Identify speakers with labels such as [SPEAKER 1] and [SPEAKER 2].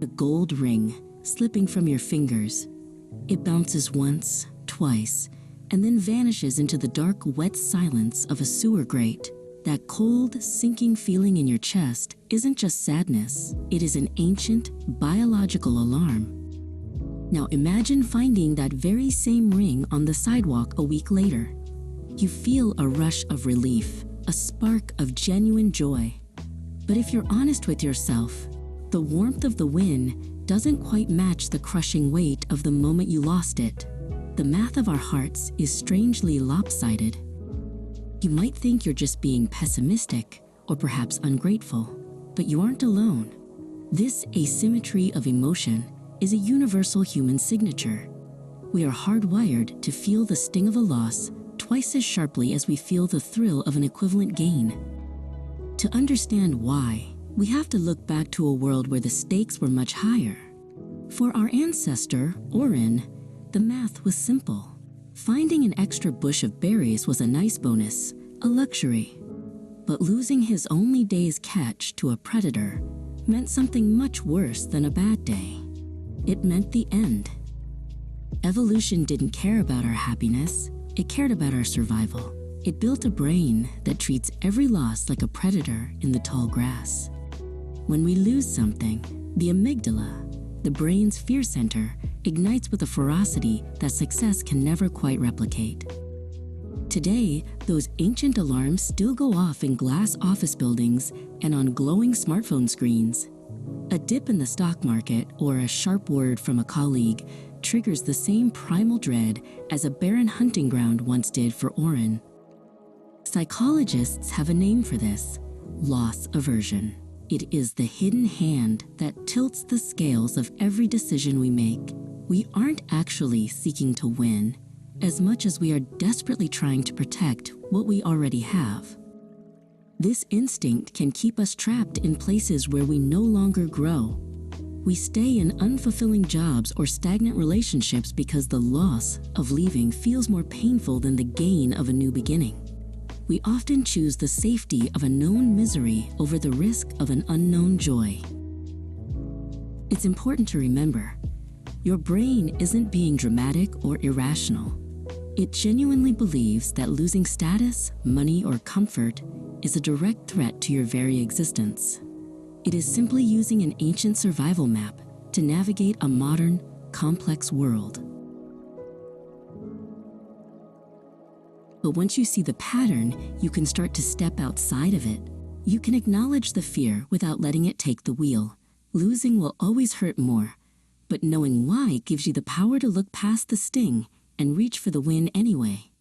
[SPEAKER 1] A gold ring slipping from your fingers. It bounces once, twice, and then vanishes into the dark, wet silence of a sewer grate. That cold, sinking feeling in your chest isn't just sadness. It is an ancient, biological alarm. Now imagine finding that very same ring on the sidewalk a week later. You feel a rush of relief, a spark of genuine joy. But if you're honest with yourself, the warmth of the win doesn't quite match the crushing weight of the moment you lost it. The math of our hearts is strangely lopsided. You might think you're just being pessimistic or perhaps ungrateful, but you aren't alone. This asymmetry of emotion is a universal human signature. We are hardwired to feel the sting of a loss twice as sharply as we feel the thrill of an equivalent gain. To understand why, we have to look back to a world where the stakes were much higher. For our ancestor, Orin, the math was simple. Finding an extra bush of berries was a nice bonus, a luxury. But losing his only day's catch to a predator meant something much worse than a bad day. It meant the end. Evolution didn't care about our happiness, it cared about our survival. It built a brain that treats every loss like a predator in the tall grass. When we lose something, the amygdala, the brain's fear center, ignites with a ferocity that success can never quite replicate. Today, those ancient alarms still go off in glass office buildings and on glowing smartphone screens. A dip in the stock market or a sharp word from a colleague triggers the same primal dread as a barren hunting ground once did for Orin. Psychologists have a name for this: loss aversion. It is the hidden hand that tilts the scales of every decision we make. We aren't actually seeking to win as much as we are desperately trying to protect what we already have. This instinct can keep us trapped in places where we no longer grow. We stay in unfulfilling jobs or stagnant relationships because the loss of leaving feels more painful than the gain of a new beginning. We often choose the safety of a known misery over the risk of an unknown joy. It's important to remember, your brain isn't being dramatic or irrational. It genuinely believes that losing status, money, or comfort is a direct threat to your very existence. It is simply using an ancient survival map to navigate a modern, complex world. But once you see the pattern, you can start to step outside of it. You can acknowledge the fear without letting it take the wheel. Losing will always hurt more, but knowing why gives you the power to look past the sting and reach for the win anyway.